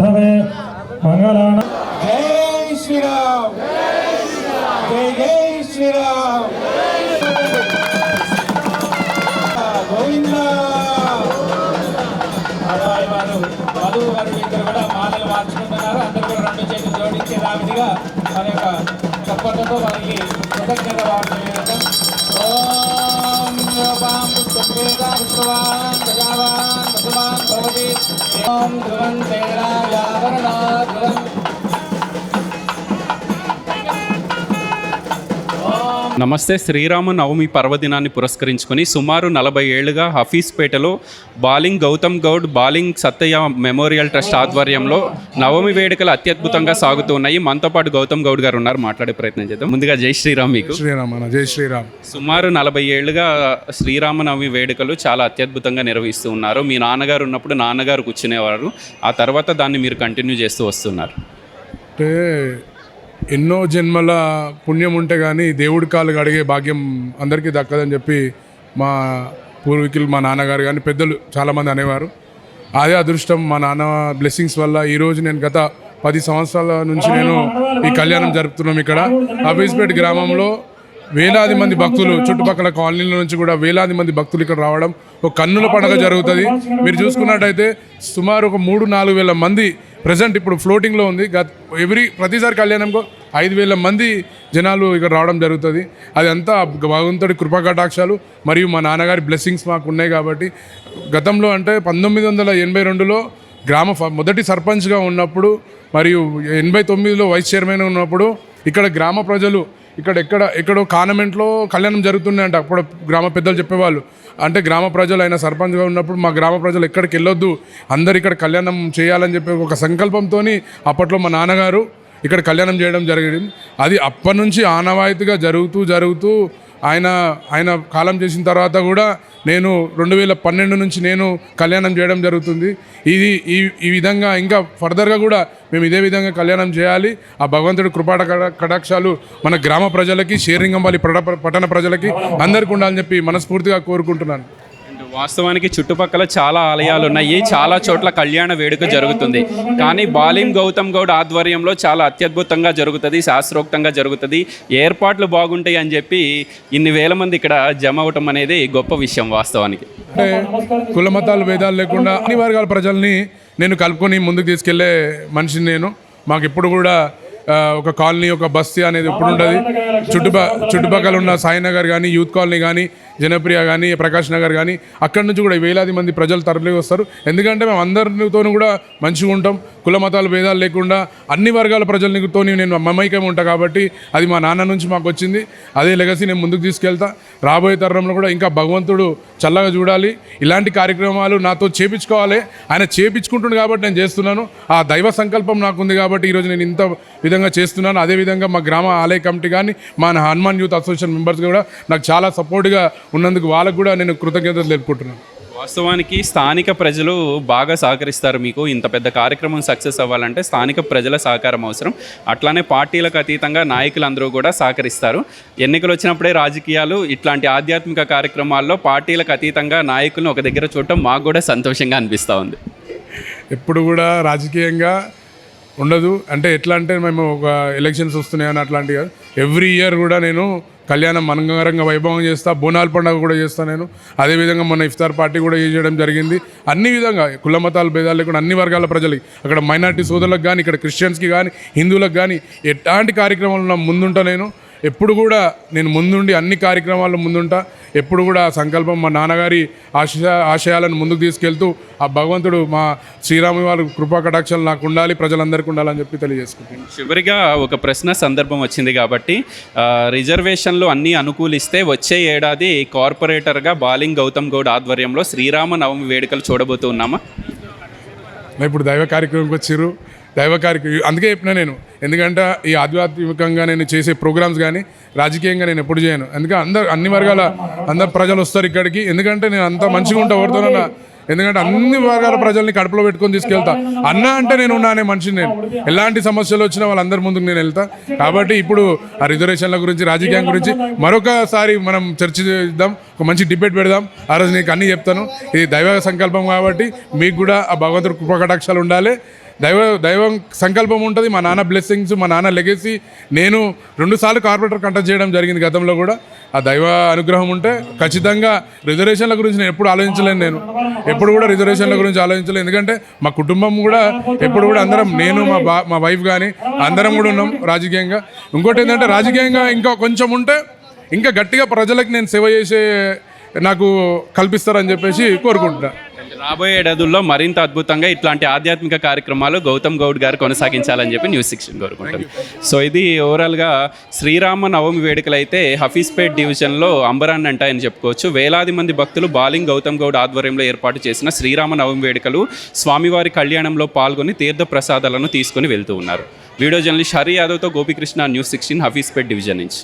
सिद्धवे मंगलान जय श्री राम जय जय श्री राम गोविंदा అబ్బాయి వారు వధువు గారు ఇద్దరు కూడా మాలలు మార్చుకుంటున్నారు. అందరూ కూడా రెండు చేతులు జోడించే రావిడిగా మన యొక్క చప్పట్లతో వారికి కృతజ్ఞత భావించడం. ఓం యోపాం పుష్పేద పుష్పవాన్ గజావాన్ పశువాన్ భవతి ఓం ధ్రువం తేరాయావరణా ధ్రువం. నమస్తే. శ్రీరామ నవమి పర్వదినాన్ని పురస్కరించుకొని సుమారు 40 ఏళ్లుగా హఫీజ్పేటలో బాలింగ్ గౌతమ్ గౌడ్ బాలింగ్ సత్తయ్య మెమోరియల్ ట్రస్ట్ ఆధ్వర్యంలో నవమి వేడుకలు అత్యద్భుతంగా సాగుతూ ఉన్నాయి. మనతో పాటు గౌతమ్ గౌడ్ గారు ఉన్నారు, మాట్లాడే ప్రయత్నం చేద్దాం. ముందుగా జై శ్రీరామ్. మీకు శ్రీరామ్ అన్న. జై శ్రీరామ్. సుమారు 40 ఏళ్లుగా శ్రీరామనవమి వేడుకలు చాలా అత్యద్భుతంగా నిర్వహిస్తూ ఉన్నారు. మీ నాన్నగారు ఉన్నప్పుడు నాన్నగారు కూర్చునేవారు, ఆ తర్వాత దాన్ని మీరు కంటిన్యూ చేస్తూ వస్తున్నారు. అంటే ఎన్నో జన్మల పుణ్యం ఉంటే కానీ దేవుడి కాళ్ళు అడిగే భాగ్యం అందరికీ దక్కదని చెప్పి మా పూర్వీకులు, మా నాన్నగారు కానీ పెద్దలు చాలామంది అనేవారు. అదే అదృష్టం మా నాన్న బ్లెస్సింగ్స్ వల్ల ఈరోజు నేను గత 10 సంవత్సరాల నుంచి నేను ఈ కళ్యాణం జరుపుతున్నాం. ఇక్కడ హఫీజ్పేట గ్రామంలో వేలాది మంది భక్తులు, చుట్టుపక్కల కాలనీల నుంచి కూడా వేలాది మంది భక్తులు ఇక్కడ రావడం ఒక కన్నుల పండుగ జరుగుతుంది. మీరు చూసుకున్నట్టయితే సుమారు ఒక 3-4 వేల మంది ప్రజెంట్ ఇప్పుడు ఫ్లోటింగ్లో ఉంది. ప్రతిసారి కళ్యాణంలో 5,000 మంది జనాలు ఇక్కడ రావడం జరుగుతుంది. అది అంతా భగవంతుడి కృపా కటాక్షాలు మరియు మా నాన్నగారి బ్లెస్సింగ్స్ మాకు ఉన్నాయి. కాబట్టి గతంలో అంటే 1982లో మొదటి సర్పంచ్గా ఉన్నప్పుడు మరియు 89లో వైస్ చైర్మన్ ఉన్నప్పుడు ఇక్కడ గ్రామ ప్రజలు ఎక్కడో కాన్వెంట్లో కళ్యాణం జరుగుతున్నాయంట. అప్పుడు గ్రామ పెద్దలు చెప్పేవాళ్ళు. అంటే గ్రామ ప్రజలు ఆయన సర్పంచ్గా ఉన్నప్పుడు మా గ్రామ ప్రజలు ఎక్కడికి వెళ్ళొద్దు, అందరు ఇక్కడ కళ్యాణం చేయాలని చెప్పి ఒక సంకల్పంతో అప్పట్లో మా నాన్నగారు ఇక్కడ కళ్యాణం చేయడం జరిగింది. అది అప్పటి నుంచి ఆనవాయితీగా జరుగుతూ ఆయన కాలం చేసిన తర్వాత కూడా నేను 2012 నుంచి నేను కళ్యాణం చేయడం జరుగుతుంది. ఈ విధంగా ఇంకా ఫర్దర్గా కూడా మేము ఇదే విధంగా కళ్యాణం చేయాలి. ఆ భగవంతుడి కృపాట కటాక్షాలు మన గ్రామ ప్రజలకి, షేరింగంబాలి పట్టణ ప్రజలకి అందరికీ ఉండాలని చెప్పి మనస్ఫూర్తిగా కోరుకుంటున్నాను. వాస్తవానికి చుట్టుపక్కల చాలా ఆలయాలు ఉన్నాయి, చాలా చోట్ల కళ్యాణ వేడుక జరుగుతుంది. కానీ బాలింగ్ గౌతమ్ గౌడ్ ఆధ్వర్యంలో చాలా అత్యద్భుతంగా జరుగుతుంది, శాస్త్రోక్తంగా జరుగుతుంది. ఏర్పాట్లు బాగుంటాయి అని చెప్పి ఇన్ని వేల మంది ఇక్కడ జమ అవటం అనేది గొప్ప విషయం. వాస్తవానికి అంటే కుల మతాలు భేదాలు లేకుండా అన్ని వర్గాల ప్రజల్ని నేను కలుపుకొని ముందుకు తీసుకెళ్లే మనిషిని నేను. మాకు ఎప్పుడు కూడా ఒక కాలనీ, ఒక బస్తీ అనేది ఎప్పుడు ఉండదు. చుట్టుపక్కల ఉన్న సాయినగర్ కానీ, యూత్ కాలనీ కానీ, జనప్రియ కానీ, ప్రకాష్ నగర్ కానీ, అక్కడి నుంచి కూడా వేలాది మంది ప్రజలు తరలి వస్తారు. ఎందుకంటే మేము అందరితో కూడా మంచిగా ఉంటాం, కుల మతాలు భేదాలు లేకుండా అన్ని వర్గాల ప్రజలతో నేను మమైకం ఉంటాను. కాబట్టి అది మా నాన్న నుంచి మాకు వచ్చింది. అదే లెగసీ నేను ముందుకు తీసుకెళ్తా. రాబోయే తరంలో కూడా ఇంకా భగవంతుడు చల్లగా చూడాలి, ఇలాంటి కార్యక్రమాలు నాతో చేపించుకోవాలి. ఆయన చేపించుకుంటుంది కాబట్టి నేను చేస్తున్నాను. ఆ దైవ సంకల్పం నాకుంది కాబట్టి ఈరోజు నేను ఇంత విధంగా చేస్తున్నాను. అదేవిధంగా మా గ్రామ ఆలయ కమిటీ కానీ, మా హనుమాన్ యూత్ అసోసియేషన్ మెంబర్స్ కూడా నాకు చాలా సపోర్ట్గా ఉన్నందుకు వాళ్ళకు కూడా నేను కృతజ్ఞతలు తెలుపుకుంటున్నాను. వాస్తవానికి స్థానిక ప్రజలు బాగా సహకరిస్తారు. మీకు ఇంత పెద్ద కార్యక్రమం సక్సెస్ అవ్వాలంటే స్థానిక ప్రజల సహకారం అవసరం. అట్లానే పార్టీలకు అతీతంగా నాయకులందరూ కూడా సహకరిస్తారు. ఎన్నికలు వచ్చినప్పుడే రాజకీయాలు, ఇట్లాంటి ఆధ్యాత్మిక కార్యక్రమాల్లో పార్టీలకు అతీతంగా నాయకులను ఒక దగ్గర చూడటం మాకు కూడా సంతోషంగా అనిపిస్తూ ఉంది. ఎప్పుడు కూడా రాజకీయంగా ఉండదు. అంటే ఎట్లా అంటే మేము ఒక ఎలక్షన్స్ వస్తున్నాయని అట్లాంటివి కాదు. ఎవ్రీ ఇయర్ కూడా నేను కళ్యాణం అంగరంగ వైభవం చేస్తా, బోనాల పండుగ కూడా చేస్తాను నేను. అదేవిధంగా మొన్న ఇఫ్తార్ పార్టీ కూడా చేయడం జరిగింది. అన్ని విధంగా కుల మతాల భేదాలు లేకుండా అన్ని వర్గాల ప్రజలకి, అక్కడ మైనార్టీ సోదరులకు కానీ, ఇక్కడ క్రిస్టియన్స్కి కానీ, హిందువులకు కానీ ఎట్లాంటి కార్యక్రమాలు ముందుంటా నేను. ఎప్పుడు కూడా నేను ముందుండి అన్ని కార్యక్రమాల్లో ముందుంటా. ఎప్పుడు కూడా సంకల్పం మా నాన్నగారి ఆశయాలను ముందుకు తీసుకెళ్తూ ఆ భగవంతుడు మా శ్రీరాము వారి కృపా కటాక్షాలు నాకు ఉండాలి, ప్రజలందరికీ ఉండాలని చెప్పి తెలియజేసుకుంటాను. చివరిగా ఒక ప్రశ్న సందర్భం వచ్చింది కాబట్టి, రిజర్వేషన్లు అన్నీ అనుకూలిస్తే వచ్చే ఏడాది కార్పొరేటర్గా బాలింగ్ గౌతమ్ గౌడ్ ఆధ్వర్యంలో శ్రీరామ నవమి వేడుకలు చూడబోతున్నామా? ఇప్పుడు దైవ కార్యక్రమంకి వచ్చారు. దైవ కార్యక్రమం అందుకే చెప్పినా నేను. ఎందుకంటే ఈ ఆధ్యాత్మికంగా నేను చేసే ప్రోగ్రామ్స్ కానీ రాజకీయంగా నేను ఎప్పుడు చేయను. ఎందుకంటే అన్ని వర్గాల ప్రజలు వస్తారు ఇక్కడికి. ఎందుకంటే నేను అంత మంచిగా ఉంటా ఎవరితోనన్నా. ఎందుకంటే అన్ని వర్గాల ప్రజల్ని కడుపులో పెట్టుకొని తీసుకెళ్తా. అన్న అంటే నేను ఉన్నానే మనిషిని. నేను ఎలాంటి సమస్యలు వచ్చినా వాళ్ళందరి ముందుకు నేను వెళ్తా. కాబట్టి ఇప్పుడు ఆ రిజర్వేషన్ల గురించి, రాజకీయం గురించి మరొకసారి మనం చర్చిద్దాం, ఒక మంచి డిబేట్ పెడదాం. ఆ రోజు నీకు అన్నీ చెప్తాను. ఇది దైవ సంకల్పం కాబట్టి మీకు కూడా ఆ భగవంతుడి కృపా కటాక్షాలు ఉండాలి. దైవం సంకల్పం ఉంటుంది. మా నాన్న బ్లెస్సింగ్స్, మా నాన్న లెగసీ. నేను 2 సార్లు కార్పొరేటర్ కంటెస్ట్ చేయడం జరిగింది గతంలో కూడా. ఆ దైవ అనుగ్రహం ఉంటే ఖచ్చితంగా రిజర్వేషన్ల గురించి నేను ఎప్పుడు ఆలోచించలేను. నేను ఎప్పుడు కూడా రిజర్వేషన్ల గురించి ఆలోచించలేను. ఎందుకంటే మా కుటుంబం కూడా ఎప్పుడు కూడా అందరం, నేను మా వైఫ్ కానీ అందరం కూడా ఉన్నాం రాజకీయంగా. ఇంకోటి ఏంటంటే రాజకీయంగా ఇంకా కొంచెం ఉంటే ఇంకా గట్టిగా ప్రజలకు నేను సేవ చేసే నాకు కల్పిస్తారని చెప్పేసి కోరుకుంటున్నా. రాబోయే ఏడాదుల్లో మరింత అద్భుతంగా ఇట్లాంటి ఆధ్యాత్మిక కార్యక్రమాలు గౌతమ్ గౌడ్ గారు కొనసాగించాలని చెప్పి న్యూస్ 16 కోరుకుంటాను. సో ఇది ఓవరాల్గా శ్రీరామ నవమి వేడుకలు అయితే హఫీజ్పేట్ డివిజన్లో అంబరాన్ని అంటాయని చెప్పుకోవచ్చు. వేలాది మంది భక్తులు బాలింగ్ గౌతమ్ గౌడ్ ఆధ్వర్యంలో ఏర్పాటు చేసిన శ్రీరామ నవమి వేడుకలు స్వామివారి కళ్యాణంలో పాల్గొని తీర్థ ప్రసాదాలను తీసుకుని వెళ్తూ ఉన్నారు. వీడియో జర్నలిస్ట్ హరి యాదవ్తో గోపికృష్ణ, న్యూస్ 16 హఫీజ్పేట్ డివిజన్ నుంచి.